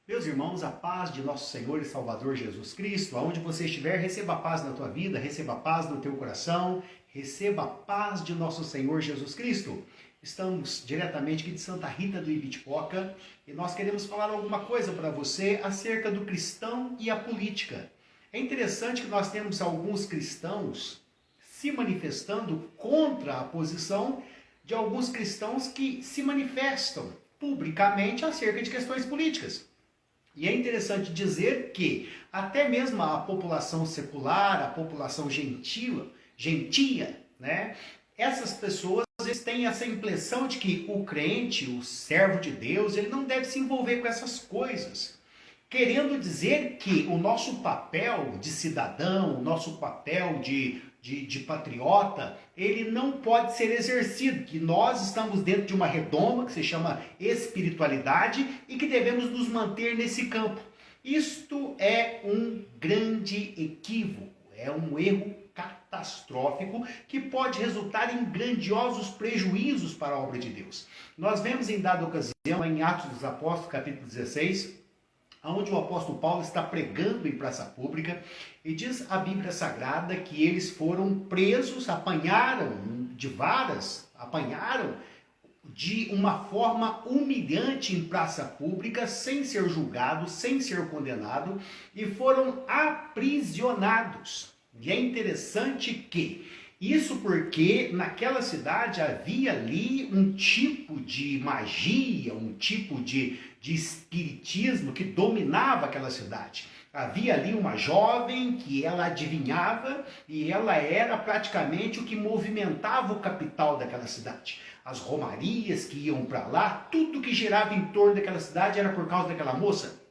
Meus irmãos, a paz de nosso Senhor e Salvador Jesus Cristo, aonde você estiver, receba a paz na tua vida, receba a paz no teu coração, receba a paz de nosso Senhor Jesus Cristo. Estamos diretamente aqui de Santa Rita do Ibitipoca e nós queremos falar alguma coisa para você acerca do cristão e a política. É interessante que nós temos alguns cristãos se manifestando contra a posição de alguns cristãos que se manifestam publicamente acerca de questões políticas. E é interessante dizer que até mesmo a população secular, a população gentia, né? Essas pessoas eles têm essa impressão de que o crente, o servo de Deus, ele não deve se envolver com essas coisas. Querendo dizer que o nosso papel de cidadão, o nosso papel de patriota, ele não pode ser exercido, que nós estamos dentro de uma redoma que se chama espiritualidade e que devemos nos manter nesse campo. Isto é um grande equívoco, é um erro catastrófico que pode resultar em grandiosos prejuízos para a obra de Deus. Nós vemos em dada ocasião, em Atos dos Apóstolos, capítulo 16, onde o apóstolo Paulo está pregando em praça pública, e diz a Bíblia Sagrada que eles foram presos, apanharam de varas, apanharam de uma forma humilhante em praça pública, sem ser julgado, sem ser condenado, e foram aprisionados. E é interessante que isso porque naquela cidade havia ali um tipo de magia, um tipo de espiritismo que dominava aquela cidade. Havia ali uma jovem que ela adivinhava e ela era praticamente o que movimentava o capital daquela cidade. As romarias que iam para lá, tudo que girava em torno daquela cidade era por causa daquela moça.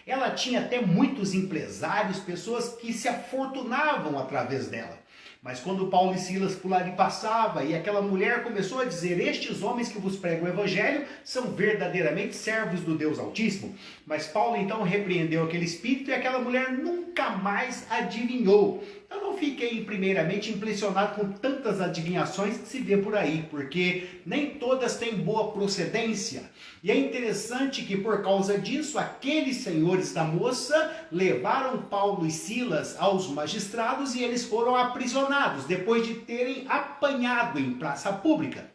Ela tinha até muitos empresários, pessoas que se afortunavam através dela. Mas quando Paulo e Silas por ali passava e aquela mulher começou a dizer: estes homens que vos pregam o evangelho são verdadeiramente servos do Deus Altíssimo. Mas Paulo então repreendeu aquele espírito e aquela mulher nunca mais adivinhou. Eu não fiquei primeiramente impressionado com tantas adivinhações que se vê por aí, porque nem todas têm boa procedência. E é interessante que por causa disso, aqueles senhores da moça levaram Paulo e Silas aos magistrados e eles foram aprisionados, depois de terem apanhado em praça pública.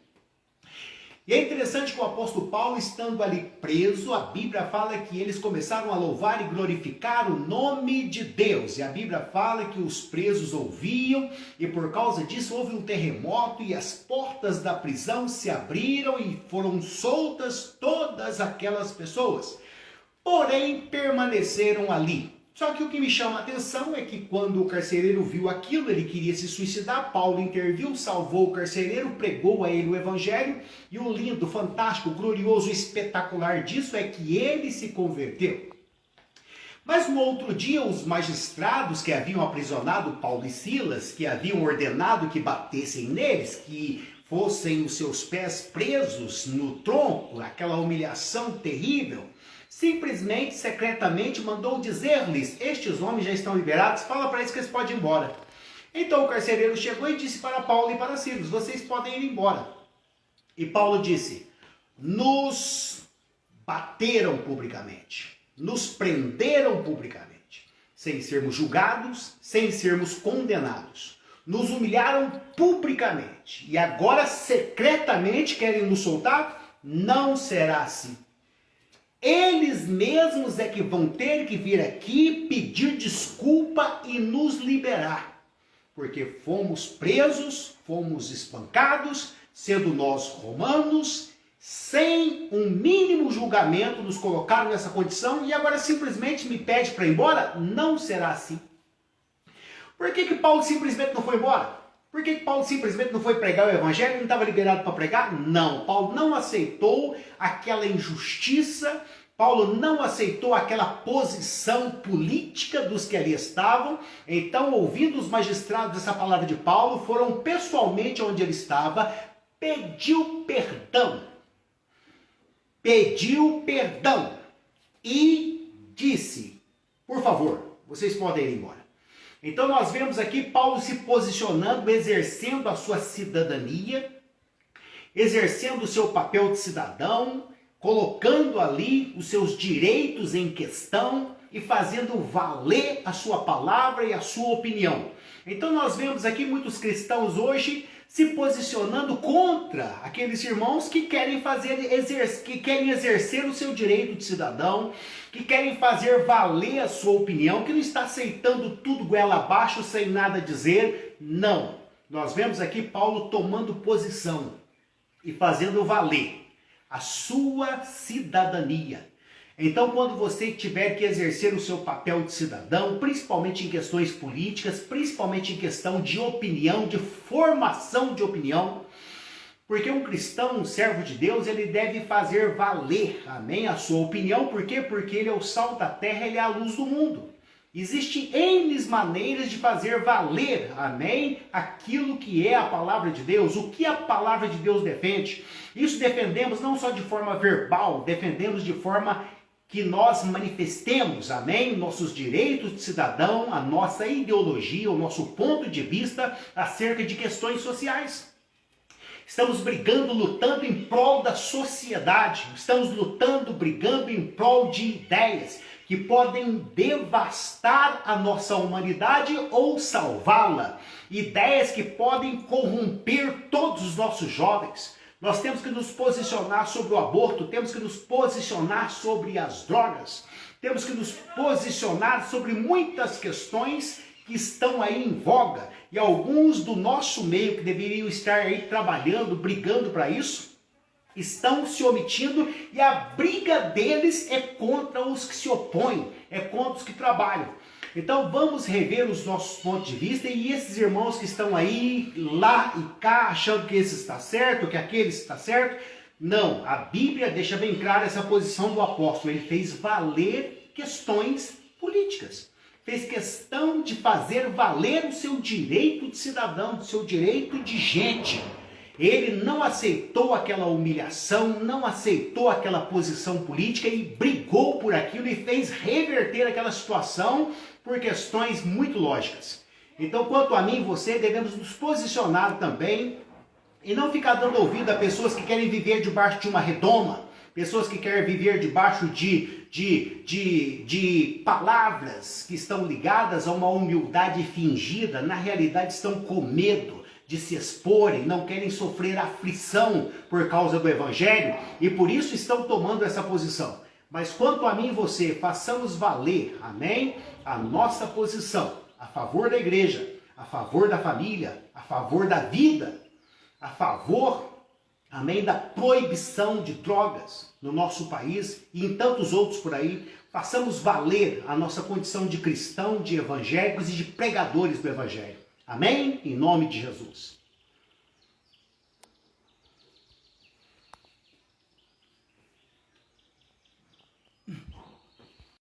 E é interessante que o apóstolo Paulo, estando ali preso, a Bíblia fala que eles começaram a louvar e glorificar o nome de Deus. E a Bíblia fala que os presos ouviam e por causa disso houve um terremoto e as portas da prisão se abriram e foram soltas todas aquelas pessoas. Porém, permaneceram ali. Só que o que me chama a atenção é que quando o carcereiro viu aquilo, ele queria se suicidar, Paulo interviu, salvou o carcereiro, pregou a ele o evangelho, e o lindo, fantástico, glorioso, espetacular disso é que ele se converteu. Mas no outro dia, os magistrados que haviam aprisionado Paulo e Silas, que haviam ordenado que batessem neles, que fossem os seus pés presos no tronco, aquela humilhação terrível, simplesmente, secretamente, mandou dizer-lhes: estes homens já estão liberados, fala para eles que eles podem ir embora. Então o carcereiro chegou e disse para Paulo e para Silas: vocês podem ir embora. E Paulo disse: nos bateram publicamente, nos prenderam publicamente, sem sermos julgados, sem sermos condenados. Nos humilharam publicamente e agora secretamente querem nos soltar? Não será assim. Eles mesmos é que vão ter que vir aqui pedir desculpa e nos liberar. Porque fomos presos, fomos espancados, sendo nós romanos, sem um mínimo julgamento, nos colocaram nessa condição e agora simplesmente me pede para ir embora? Não será assim. Por que Paulo simplesmente não foi embora? Por que Paulo simplesmente não foi pregar o evangelho? Não estava liberado para pregar? Não, Paulo não aceitou aquela injustiça, Paulo não aceitou aquela posição política dos que ali estavam. Então, ouvindo os magistrados essa palavra de Paulo, foram pessoalmente onde ele estava, pediu perdão e disse: por favor, vocês podem ir embora. Então nós vemos aqui Paulo se posicionando, exercendo a sua cidadania, exercendo o seu papel de cidadão, colocando ali os seus direitos em questão e fazendo valer a sua palavra e a sua opinião. Então nós vemos aqui muitos cristãos hoje se posicionando contra aqueles irmãos que querem exercer o seu direito de cidadão, que querem fazer valer a sua opinião, que não está aceitando tudo goela abaixo sem nada dizer. Não. Nós vemos aqui Paulo tomando posição e fazendo valer a sua cidadania. Então, quando você tiver que exercer o seu papel de cidadão, principalmente em questões políticas, principalmente em questão de opinião, de formação de opinião, porque um cristão, um servo de Deus, ele deve fazer valer, amém, a sua opinião. Por quê? Porque ele é o sal da terra, ele é a luz do mundo. Existem N maneiras de fazer valer, amém, aquilo que é a palavra de Deus, o que a palavra de Deus defende. Isso defendemos não só de forma verbal, defendemos de forma que nós manifestemos, amém, nossos direitos de cidadão, a nossa ideologia, o nosso ponto de vista acerca de questões sociais. Estamos brigando, lutando em prol da sociedade, estamos lutando, brigando em prol de ideias que podem devastar a nossa humanidade ou salvá-la. Ideias que podem corromper todos os nossos jovens. Nós temos que nos posicionar sobre o aborto, temos que nos posicionar sobre as drogas, temos que nos posicionar sobre muitas questões que estão aí em voga. E alguns do nosso meio que deveriam estar aí trabalhando, brigando para isso, estão se omitindo, e a briga deles é contra os que se opõem, é contra os que trabalham. Então vamos rever os nossos pontos de vista, e esses irmãos que estão aí, lá e cá, achando que esse está certo, que aquele está certo. Não, a Bíblia deixa bem clara essa posição do apóstolo. Ele fez valer questões políticas. Fez questão de fazer valer o seu direito de cidadão, o seu direito de gente. Ele não aceitou aquela humilhação, não aceitou aquela posição política e brigou por aquilo e fez reverter aquela situação por questões muito lógicas. Então, quanto a mim e você, devemos nos posicionar também e não ficar dando ouvido a pessoas que querem viver debaixo de uma redoma, pessoas que querem viver debaixo de palavras que estão ligadas a uma humildade fingida, na realidade estão com medo de se exporem, não querem sofrer aflição por causa do Evangelho e por isso estão tomando essa posição. Mas quanto a mim e você, façamos valer, amém, a nossa posição a favor da igreja, a favor da família, a favor da vida, a favor, amém, da proibição de drogas no nosso país e em tantos outros por aí. Façamos valer a nossa condição de cristão, de evangélicos e de pregadores do Evangelho. Amém? Em nome de Jesus.